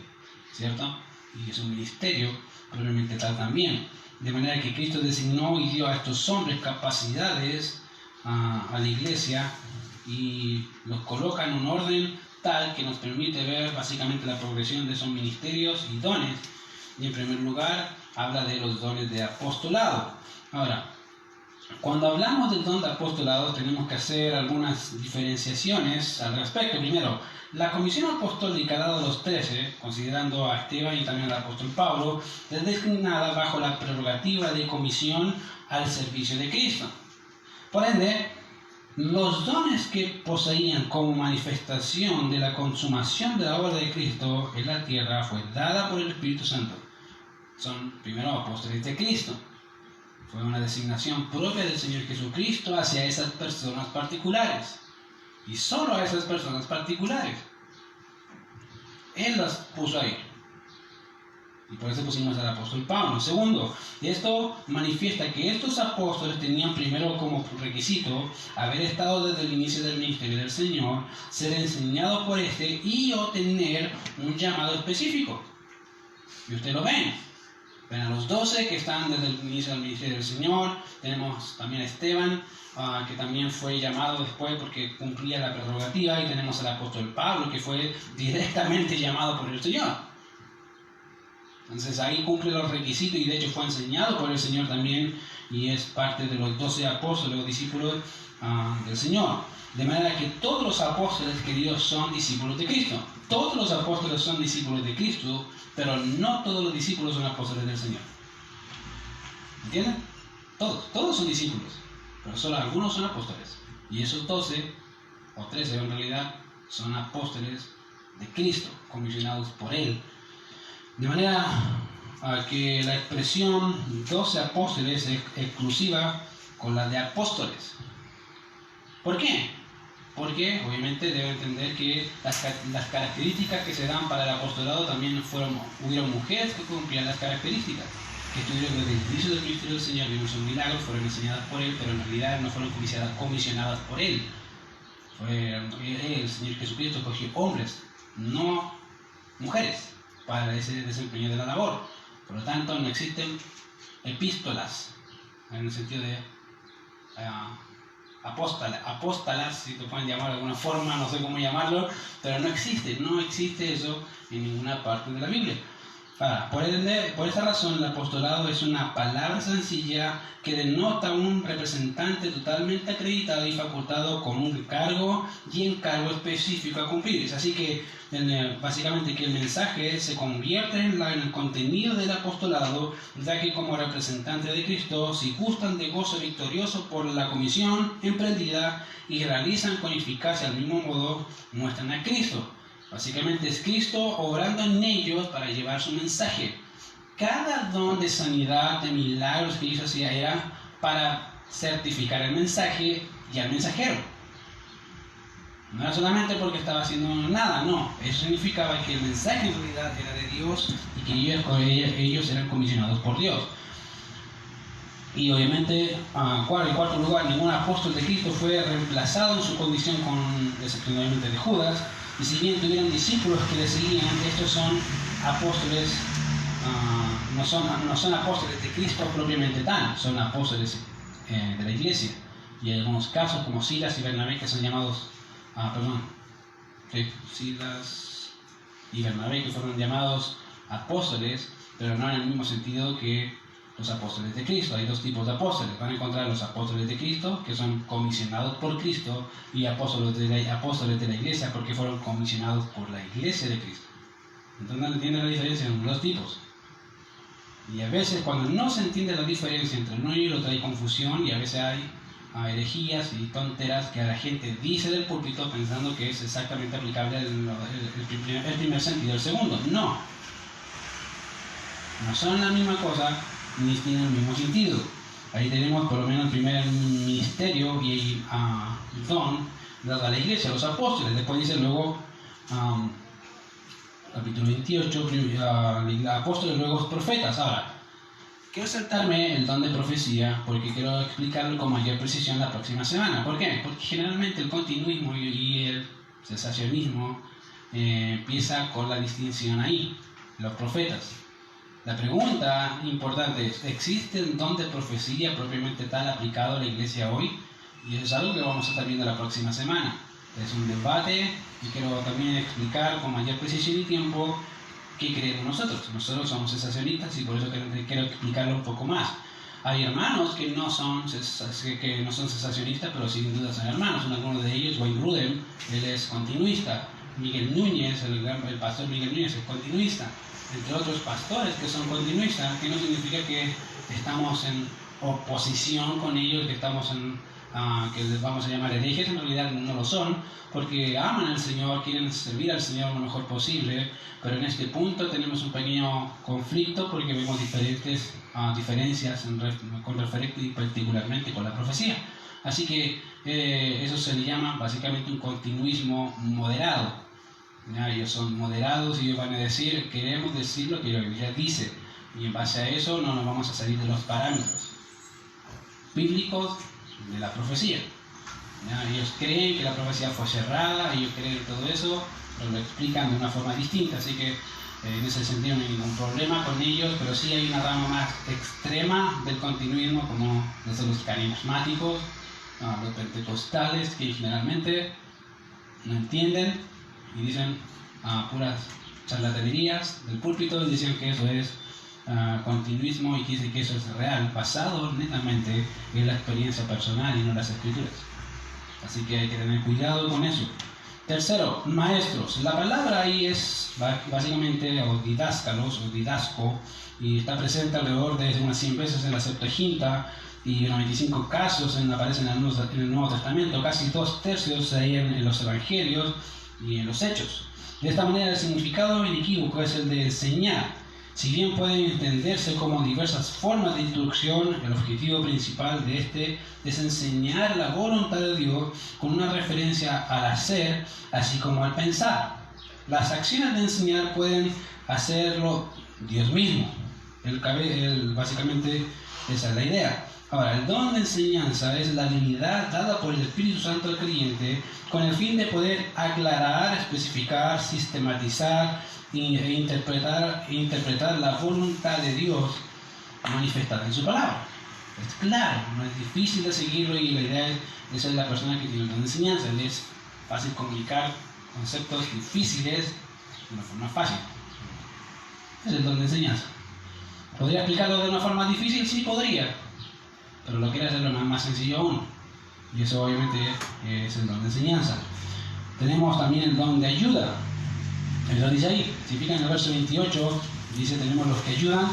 ¿cierto? Y es un ministerio propiamente tal también. De manera que Cristo designó y dio a estos hombres capacidades a la iglesia y los coloca en un orden tal que nos permite ver básicamente la progresión de esos ministerios y dones. Y en primer lugar habla de los dones de apostolado. Ahora, cuando hablamos del don de apostolado tenemos que hacer algunas diferenciaciones al respecto. Primero, la comisión apostólica dada a los 13, considerando a Esteban y también al apóstol Pablo, es designada bajo la prerrogativa de comisión al servicio de Cristo. Por ende, los dones que poseían como manifestación de la consumación de la obra de Cristo en la tierra fue dada por el Espíritu Santo. son primero apóstoles de Cristo. Fue una designación propia del Señor Jesucristo hacia esas personas particulares. Y solo a esas personas particulares. Él las puso ahí. Y por eso pusimos al apóstol Pablo. Segundo, esto manifiesta que estos apóstoles tenían primero como requisito haber estado desde el inicio del ministerio del Señor, ser enseñados por este y obtener un llamado específico. Y ustedes lo ven. Ven a los 12 que están desde el inicio del ministerio del Señor. Tenemos también a Esteban, que también fue llamado después porque cumplía la prerrogativa. Y tenemos al apóstol Pablo, que fue directamente llamado por el Señor. Entonces ahí cumple los requisitos y de hecho fue enseñado por el Señor también y es parte de los 12 apóstoles o discípulos del Señor. De manera que todos los apóstoles, queridos, son discípulos de Cristo. Todos los apóstoles son discípulos de Cristo, pero no todos los discípulos son apóstoles del Señor. ¿Entienden? Todos son discípulos, pero solo algunos son apóstoles. Y esos 12, o 13 en realidad, son apóstoles de Cristo, comisionados por Él. De manera que la expresión 12 apóstoles es exclusiva con la de apóstoles. ¿Por qué? Porque obviamente debe entender que las características que se dan para el apostolado también hubieron mujeres que cumplían las características, que estuvieron desde el inicio del ministerio del Señor, vimos un milagro, fueron enseñadas por Él, pero en realidad no fueron comisionadas por Él. El Señor Jesucristo cogió hombres, no mujeres, para ese desempeño de la labor. Por lo tanto, no existen epístolas, en el sentido de apóstolas, si te pueden llamar de alguna forma, no sé cómo llamarlo, pero no existe eso en ninguna parte de la Biblia. Por esa razón, el apostolado es una palabra sencilla que denota un representante totalmente acreditado y facultado con un cargo y encargo específico a cumplir. Es así que, básicamente, que el mensaje se convierte en el contenido del apostolado, ya que como representante de Cristo, si gustan de gozo victorioso por la comisión emprendida y realizan con eficacia al mismo modo, muestran a Cristo. Básicamente es Cristo obrando en ellos para llevar su mensaje. Cada don de sanidad, de milagros que ellos hacían era para certificar el mensaje y al mensajero. No era solamente porque estaba haciendo nada, no. Eso significaba que el mensaje en realidad era de Dios y que ellos eran comisionados por Dios. Y obviamente, en cuarto lugar, ningún apóstol de Cristo fue reemplazado en su condición excepcionalmente de Judas. Y si bien tuvieron discípulos que le seguían, estos son apóstoles, no son apóstoles de Cristo propiamente tal, son apóstoles de la iglesia. Y hay algunos casos como Silas y Bernabé que son llamados, Silas y Bernabé que fueron llamados apóstoles, pero no en el mismo sentido que los apóstoles de Cristo. Hay dos tipos de apóstoles. Van a encontrar los apóstoles de Cristo, que son comisionados por Cristo, y apóstoles de la iglesia, porque fueron comisionados por la iglesia de Cristo. Entonces, ¿entienden la diferencia entre los dos tipos? Y a veces, cuando no se entiende la diferencia entre uno y el otro, hay confusión, y a veces hay herejías y tonteras que la gente dice del púlpito pensando que es exactamente aplicable el primer sentido. El segundo, no son la misma cosa ni tienen el mismo sentido. Ahí tenemos por lo menos el primer ministerio y don dado a la iglesia, a los apóstoles. Después dice luego, capítulo 28, apóstoles, luego profetas. Ahora, quiero saltarme el don de profecía porque quiero explicarlo con mayor precisión la próxima semana. ¿Por qué? Porque generalmente el continuismo y el cesacionismo empieza con la distinción ahí, los profetas. La pregunta importante es, ¿existe el don de profecía propiamente tal aplicado a la iglesia hoy? Y eso es algo que vamos a estar viendo la próxima semana. Es un debate y quiero también explicar con mayor precisión y tiempo qué creemos nosotros. Nosotros somos cesacionistas y por eso quiero explicarlo un poco más. Hay hermanos que no son cesacionistas, pero sin duda son hermanos. Algunos de ellos, Wayne Grudem, él es continuista. Miguel Núñez, el pastor Miguel Núñez es continuista. Entre otros pastores que son continuistas, que no significa que estamos en oposición con ellos, que estamos que les vamos a llamar herejes, en realidad no lo son, porque aman al Señor, quieren servir al Señor lo mejor posible, pero en este punto tenemos un pequeño conflicto porque vemos diferentes diferencias con referente particularmente con la profecía. Así que eso se le llama básicamente un continuismo moderado. ¿Ya? Ellos son moderados y ellos van a decir, queremos decir lo que la Biblia dice, y en base a eso no nos vamos a salir de los parámetros bíblicos de la profecía. ¿Ya? Ellos creen que la profecía fue cerrada, ellos creen todo eso, pero lo explican de una forma distinta, así que en ese sentido no hay ningún problema con ellos, pero sí hay una rama más extrema del continuismo, como desde los carismáticos, los pentecostales, que generalmente no entienden y dicen puras charlatanerías del púlpito y dicen que eso es continuismo y que dicen que eso es real, basado netamente en la experiencia personal y no en las escrituras. Así que hay que tener cuidado con eso. Tercero, maestros. La palabra ahí es básicamente o didáscalos o didasco, y está presente alrededor de unas 100 veces en la Septuaginta y en 95 casos aparecen en el Nuevo Testamento, casi 2/3 ahí en los Evangelios y en los Hechos. De esta manera el significado inequívoco es el de enseñar. Si bien pueden entenderse como diversas formas de instrucción, el objetivo principal de este es enseñar la voluntad de Dios con una referencia al hacer, así como al pensar. Las acciones de enseñar pueden hacerlo Dios mismo. Básicamente esa es la idea. Ahora, el don de enseñanza es la habilidad dada por el Espíritu Santo al creyente con el fin de poder aclarar, especificar, sistematizar e interpretar la voluntad de Dios manifestada en su palabra. Es claro, no es difícil de seguirlo y la idea es ser la persona que tiene el don de enseñanza. Es fácil comunicar conceptos difíciles de una forma fácil. Es el don de enseñanza. ¿Podría explicarlo de una forma difícil? Sí, podría. Pero lo quiere hacerlo más sencillo aún. Y eso obviamente es el don de enseñanza. Tenemos también el don de ayuda. Él lo dice ahí. Si fijan en el verso 28, dice tenemos los que ayudan.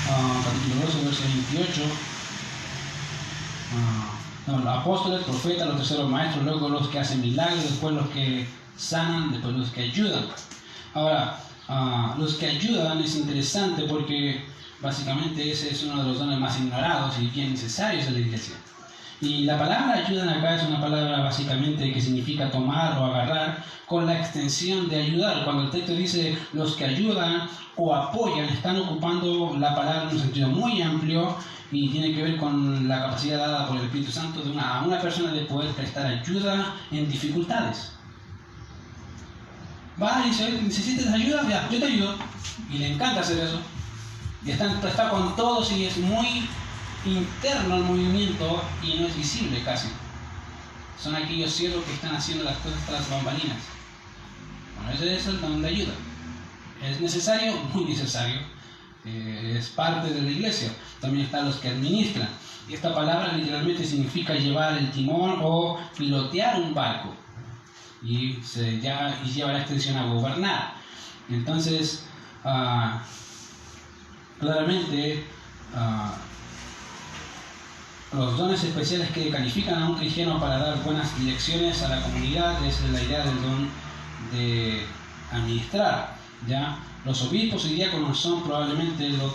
Capítulo 12, verso 28. Los apóstoles, profetas, los terceros maestros, luego los que hacen milagros, después los que sanan, después los que ayudan. Ahora, los que ayudan es interesante porque básicamente ese es uno de los dones más ignorados y bien necesarios en la iglesia. Y la palabra ayudan acá es una palabra básicamente que significa tomar o agarrar con la extensión de ayudar. Cuando el texto dice los que ayudan o apoyan, están ocupando la palabra en un sentido muy amplio y tiene que ver con la capacidad dada por el Espíritu Santo a una persona de poder prestar ayuda en dificultades. Va y dice, ¿necesitas ayuda? Ya, yo te ayudo. Y le encanta hacer eso. Y está con todos y es muy interno el movimiento y no es visible casi. Son aquellos siervos que están haciendo las cosas tras bambalinas. Bueno, ese es el don de ayuda. ¿Es necesario? Muy necesario. Es parte de la iglesia. También están los que administran. Y esta palabra literalmente significa llevar el timón o pilotear un barco. Y lleva la extensión a gobernar. Entonces, claramente, los dones especiales que califican a un cristiano para dar buenas direcciones a la comunidad es la idea del don de administrar. ¿Ya? Los obispos y diáconos son probablemente los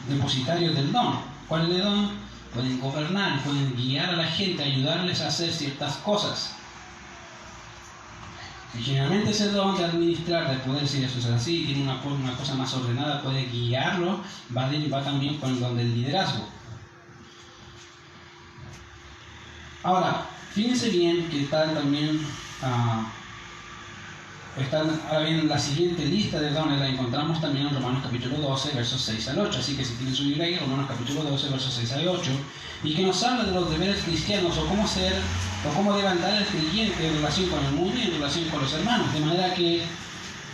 depositarios del don. ¿Cuál es el don? Pueden gobernar, pueden guiar a la gente, ayudarles a hacer ciertas cosas. Y generalmente ese don de administrar, de poder decir eso es así, tiene una cosa más ordenada, puede guiarlo, va también con el don del liderazgo. Ahora, fíjense bien que están también, ahora bien, la siguiente lista de dones la encontramos también en Romanos capítulo 12, versos 6 al 8, así que si tienen su Biblia ahí, Romanos capítulo 12, versos 6 al 8, y que nos habla de los deberes cristianos o cómo debe andar el creyente en relación con el mundo y en relación con los hermanos, de manera que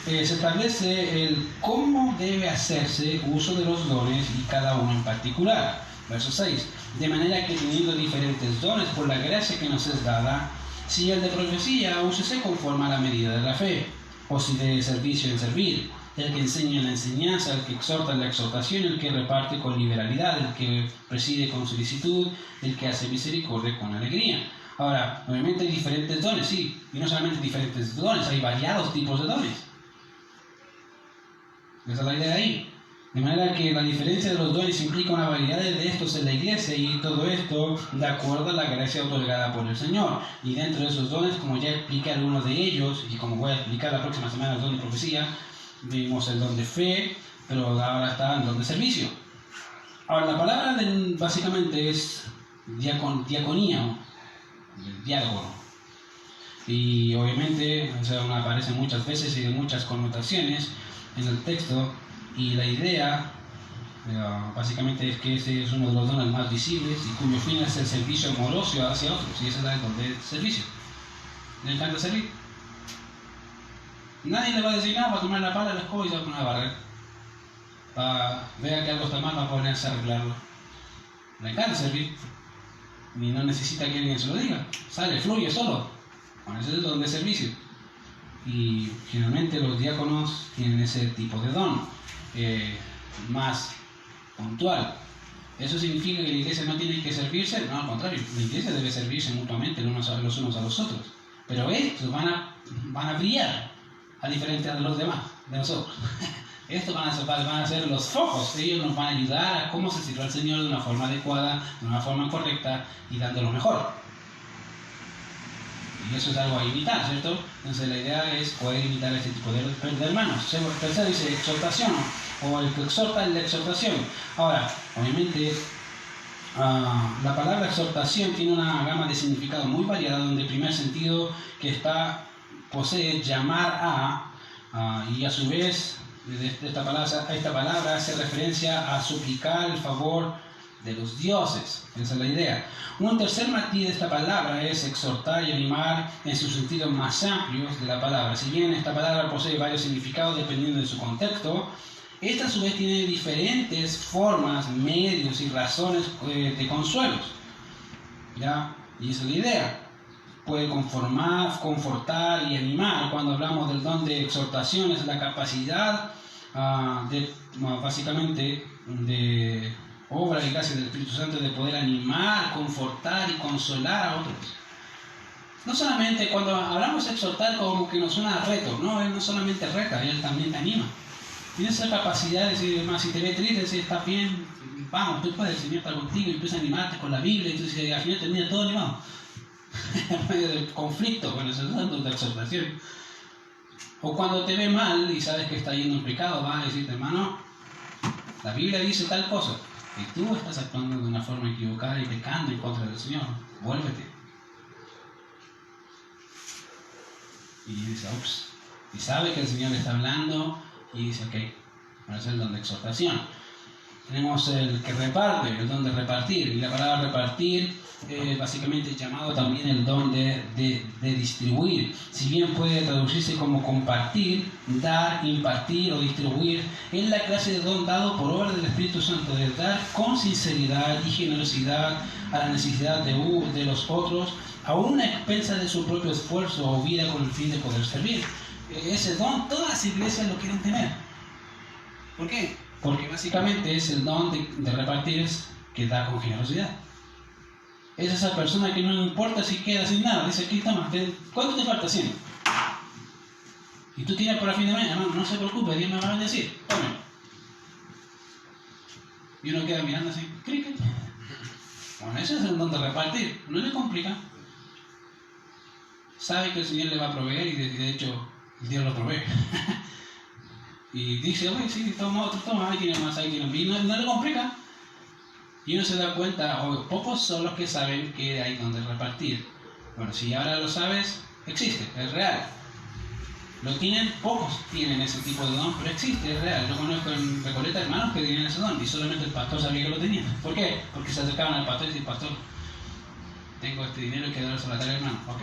se establece el cómo debe hacerse uso de los dones y cada uno en particular. Verso 6. De manera que teniendo diferentes dones por la gracia que nos es dada, si el de profecía, úsese conforme a la medida de la fe, o si de servicio en servir, el que enseña la enseñanza, el que exhorta en la exhortación, el que reparte con liberalidad, el que preside con solicitud, el que hace misericordia con alegría. Ahora, obviamente hay diferentes dones, sí, y no solamente diferentes dones, hay variados tipos de dones. Esa es la idea de ahí. De manera que la diferencia de los dones implica una variedad de estos en la iglesia, y todo esto de acuerdo a la gracia otorgada por el Señor. Y dentro de esos dones, como ya expliqué algunos de ellos, y como voy a explicar la próxima semana el don de profecía, vimos el don de fe, pero ahora está el don de servicio. Ahora, la palabra básicamente es diaconía, diácono. Y obviamente aparece muchas veces y de muchas connotaciones en el texto. Y la idea, básicamente, es que ese es uno de los dones más visibles y cuyo fin es el servicio amoroso hacia otros. Y ese es el don de servicio. ¿Le encanta servir? Nadie le va a decir nada para tomar la pala, la escoba y se va a poner a barrer. Vea que algo está mal, va a ponerse a arreglarlo. Le encanta servir. Y no necesita que alguien se lo diga. Sale, fluye solo. Bueno, ese es el don de servicio. Y generalmente los diáconos tienen ese tipo de don. Más puntual. ¿Eso significa que la iglesia no tiene que servirse? No, al contrario, la iglesia debe servirse mutuamente los unos a los otros. Pero estos van a brillar, a diferencia de los demás, de nosotros. Estos van a ser los focos. Ellos nos van a ayudar a cómo se sirve al Señor de una forma adecuada, de una forma correcta y dando lo mejor. Y eso es algo a imitar, ¿cierto? Entonces la idea es poder imitar a este tipo de hermanos. Tercero dice exhortación, o el que exhorta en la exhortación. Ahora, obviamente, la palabra exhortación tiene una gama de significado muy variada, donde el primer sentido que posee llamar y a su vez esta palabra hace referencia a suplicar el favor de los dioses. Esa es la idea. Un tercer matiz de esta palabra es exhortar y animar en sus sentidos más amplios de la palabra. Si bien esta palabra posee varios significados dependiendo de su contexto, esta a su vez tiene diferentes formas, medios y razones de consuelos. ¿Ya? Y esa es la idea. Puede confortar y animar. Cuando hablamos del don de exhortación, es la capacidad básicamente de obra y gracia del Espíritu Santo de poder animar, confortar y consolar a otros. No solamente cuando hablamos de exhortar como que nos suena a reto, no, Él no solamente reta, Él también te anima. Tienes esa capacidad de decir, más si te ve triste, decir, está bien, vamos, tú puedes, el Señor está contigo, y empieza a animarte con la Biblia, y tú dices, al final termina todo animado. En medio del conflicto, bueno, eso es un de exhortación. O cuando te ve mal y sabes que está yendo en pecado, vas a decirte, hermano, la Biblia dice tal cosa, y tú estás actuando de una forma equivocada y pecando en contra del Señor, vuélvete. Y dice, ups, y sabe que el Señor le está hablando, y dice, ok, bueno, ese es el don de exhortación. Tenemos el que reparte, el don de repartir, y la palabra repartir básicamente es llamado también el don de distribuir. Si bien puede traducirse como compartir, dar, impartir o distribuir, es la clase de don dado por obra del Espíritu Santo, de dar con sinceridad y generosidad a la necesidad de los otros, a una expensa de su propio esfuerzo o vida con el fin de poder servir. Ese don todas las iglesias lo quieren tener. ¿Por qué? Porque básicamente es el don de repartir, que da con generosidad. Es esa persona que no le importa si queda sin nada. Dice, aquí toma, ¿cuánto te falta? 100. Y tú tienes para fin de mes, hermano, no se preocupe, Dios me va a bendecir. Tome. Y uno queda mirando así, cricket. Bueno, ese es el don de repartir. No le complica. Sabe que el Señor le va a proveer y de hecho Dios lo provee. Y dice, oye, sí, toma otro, toma, ahí tiene más, ahí tiene más. Y no le complica. Y uno se da cuenta, pocos son los que saben que hay donde repartir. Bueno, si ahora lo sabes, existe, es real. Lo tienen, pocos tienen ese tipo de don, pero existe, es real. Yo conozco en Recoleta hermanos que tenían ese don y solamente el pastor sabía que lo tenía. ¿Por qué? Porque se acercaban al pastor y decían, pastor, tengo este dinero que dárselo a tal hermano. Ok.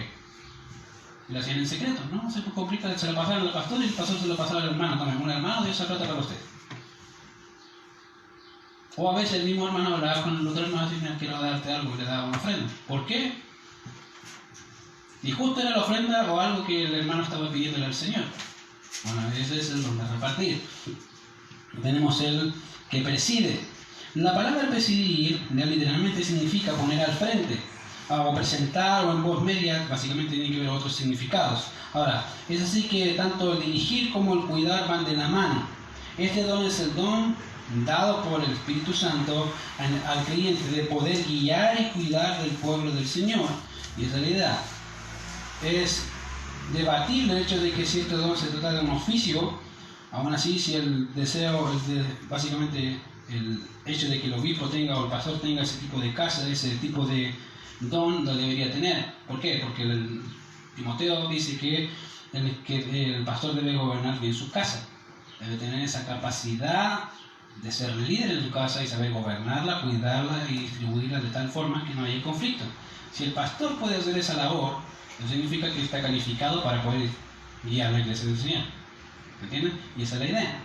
Y lo hacían en secreto, ¿no? Se complica, se lo pasaron al pastor y el pastor se lo pasaba al hermano. Tome, un hermano dio esa plata para usted. O a veces el mismo hermano hablaba con el otro hermano y decía, quiero darte algo, y le daba una ofrenda. ¿Por qué? Y justo era la ofrenda o algo que el hermano estaba pidiéndole al Señor. Bueno, ese es el don de repartir. Tenemos el que preside. La palabra presidir literalmente significa poner al frente, o presentar, o en voz media, básicamente tiene que ver otros significados. Ahora, es así que tanto el dirigir como el cuidar van de la mano. Este don es el don dado por el Espíritu Santo al creyente de poder guiar y cuidar del pueblo del Señor. Y esa es la idea. Es debatir el hecho de que si este don se trata de un oficio, aún así si el deseo es básicamente el hecho de que el obispo tenga o el pastor tenga ese tipo de casa, ese tipo de don, lo debería tener. ¿Por qué? Porque el Timoteo dice que el pastor debe gobernar bien su casa, debe tener esa capacidad de ser líder en su casa y saber gobernarla, cuidarla y distribuirla de tal forma que no haya conflicto. Si el pastor puede hacer esa labor, eso significa que está calificado para poder guiar la iglesia del Señor. ¿Entienden? Y esa es la idea.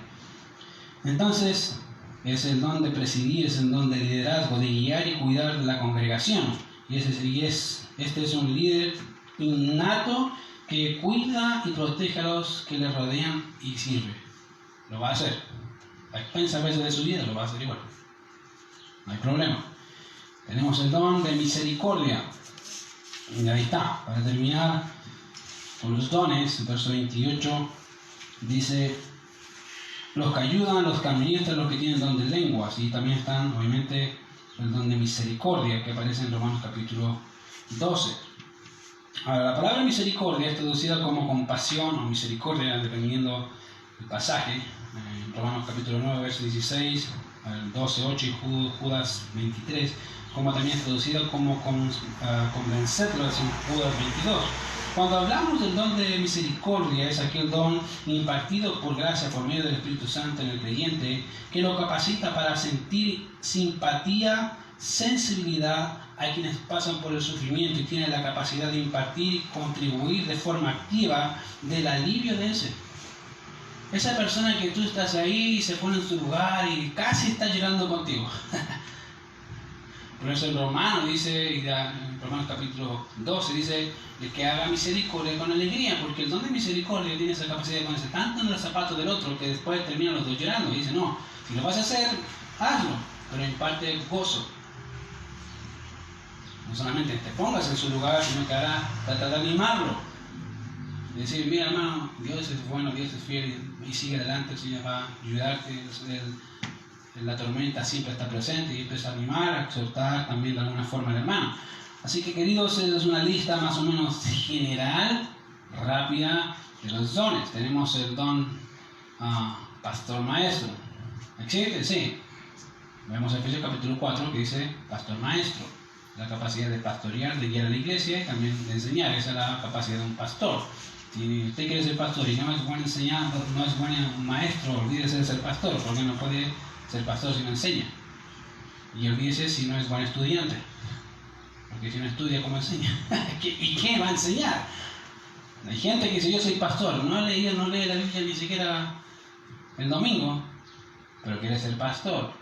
Entonces, es el don de presidir, es el don de liderazgo, de guiar y cuidar de la congregación. Este es un líder innato que cuida y protege a los que le rodean y sirve. Lo va a hacer. A expensas a veces de su vida, lo va a hacer igual. No hay problema. Tenemos el don de misericordia. Y ahí está. Para terminar con los dones, el verso 28 dice: los que ayudan, los que administran, los que tienen don de lenguas. Y también están, obviamente, el don de misericordia que aparece en Romanos capítulo 12. Ahora, la palabra misericordia es traducida como compasión o misericordia, dependiendo del pasaje. En Romanos capítulo 9, verso 16, 12, 8 y Judas 23, como también es traducida como convencerlo, en Judas 22. Cuando hablamos del don de misericordia, es aquel don impartido por gracia por medio del Espíritu Santo en el creyente, que lo capacita para sentir simpatía, sensibilidad a quienes pasan por el sufrimiento y tiene la capacidad de impartir y contribuir de forma activa del alivio de ese. Esa persona que tú estás ahí y se pone en su lugar y casi está llorando contigo. Por eso el Romano dice, en Romanos capítulo 12 dice, el que haga misericordia con alegría, porque el don de misericordia tiene esa capacidad de ponerse tanto en los zapatos del otro que después terminan los dos llorando. Y dice, no, si lo vas a hacer, hazlo, pero imparte gozo. No solamente te pongas en su lugar, sino que trata de animarlo. Decir, mira hermano, Dios es bueno, Dios es fiel y sigue adelante, el Señor va a ayudarte. La tormenta siempre está presente y empieza a animar, a exhortar también de alguna forma al hermano. Así que, queridos, es una lista más o menos general, rápida, de los dones. Tenemos el don pastor maestro. ¿Existe? Sí. Vemos en Efesios capítulo 4 que dice pastor maestro. La capacidad de pastorear, de guiar a la iglesia y también de enseñar. Esa es la capacidad de un pastor. Si usted quiere ser pastor y no es buen enseñando, no es buen maestro, olvídese de ser pastor, porque no puede ser pastor si no enseña. Y olvídese si no es buen estudiante, porque si no estudia, ¿cómo enseña? ¿Y qué va a enseñar? Hay gente que dice, yo soy pastor, no lee la Biblia ni siquiera el domingo, pero quiere ser pastor.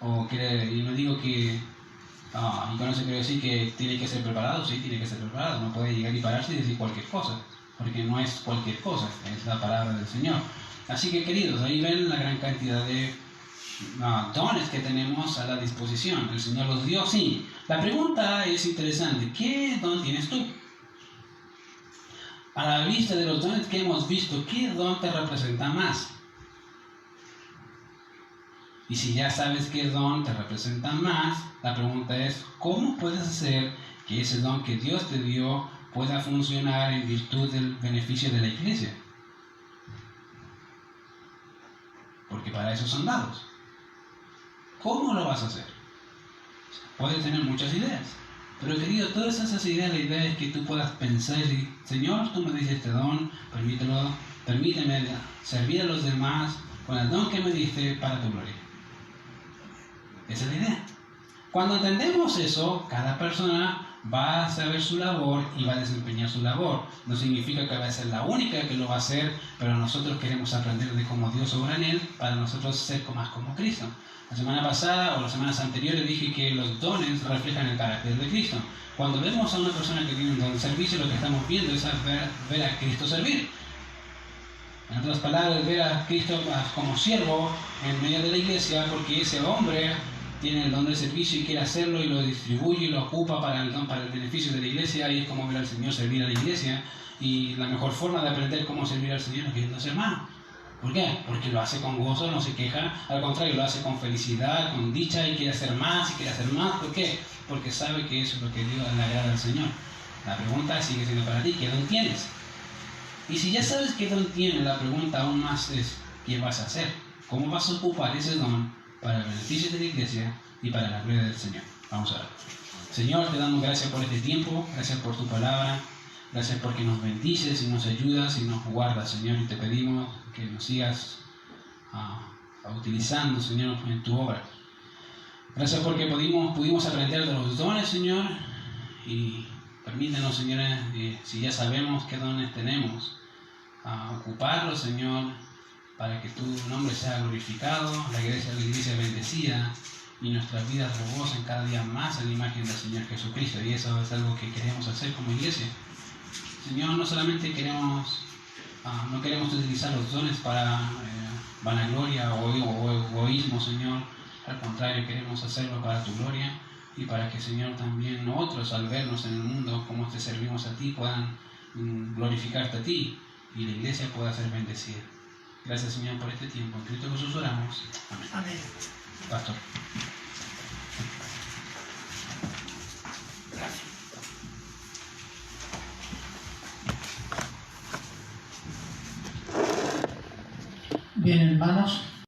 Y no digo que, y con eso quiero decir que tiene que ser preparado. Sí, tiene que ser preparado, no puede llegar y pararse y decir cualquier cosa, porque no es cualquier cosa, es la palabra del Señor. Así que, queridos, ahí ven la gran cantidad de dones que tenemos a la disposición. El Señor los dio, sí. La pregunta es interesante: ¿qué don tienes tú? A la vista de los dones que hemos visto, ¿qué don te representa más? Y si ya sabes qué don te representa más, la pregunta es: ¿cómo puedes hacer que ese don que Dios te dio pueda funcionar en virtud del beneficio de la iglesia? Porque para eso son dados. ¿Cómo lo vas a hacer? Puedes tener muchas ideas, pero querido, todas esas ideas, la idea es que tú puedas pensar y decir, Señor, tú me diste este don, permíteme servir a los demás con el don que me diste para tu gloria. Esa es la idea. Cuando entendemos eso, cada persona va a saber su labor y va a desempeñar su labor. No significa que va a ser la única que lo va a hacer, pero nosotros queremos aprender de cómo Dios obra en él para nosotros ser más como Cristo. La semana pasada o las semanas anteriores dije que los dones reflejan el carácter de Cristo. Cuando vemos a una persona que tiene un don de servicio, lo que estamos viendo es ver a Cristo servir. En otras palabras, ver a Cristo como siervo en medio de la iglesia, porque ese hombre tiene el don de servicio y quiere hacerlo y lo distribuye y lo ocupa para el beneficio de la iglesia, y es como ver al Señor servir a la iglesia. Y la mejor forma de aprender cómo servir al Señor es queriendo ser más. ¿Por qué? Porque lo hace con gozo, no se queja, al contrario, lo hace con felicidad, con dicha, y quiere hacer más y quiere hacer más. ¿Por qué? Porque sabe que eso es lo que Dios le agrada al Señor. La pregunta sigue siendo para ti: ¿qué don tienes? Y si ya sabes qué don tienes, la pregunta aún más es: ¿qué vas a hacer? ¿Cómo vas a ocupar ese don para el beneficio de la iglesia y para la gloria del Señor? Vamos a ver. Señor, te damos gracias por este tiempo, gracias por tu palabra, gracias porque nos bendices y nos ayudas y nos guardas, Señor, y te pedimos que nos sigas utilizando, Señor, en tu obra. Gracias porque pudimos aprender de los dones, Señor, y permítenos, Señor, si ya sabemos qué dones tenemos, ocuparlos, Señor, para que tu nombre sea glorificado, la iglesia bendecida, y nuestras vidas rebosen cada día más en la imagen del Señor Jesucristo. Y eso es algo que queremos hacer como iglesia. Señor, no solamente no queremos utilizar los dones para vanagloria o egoísmo, Señor. Al contrario, queremos hacerlo para tu gloria y para que, Señor, también nosotros, al vernos en el mundo como te servimos a ti, puedan glorificarte a ti y la iglesia pueda ser bendecida. Gracias, Señor, por este tiempo. En Cristo Jesús oramos. Amén. Amén. Pastor. Bien, hermanos.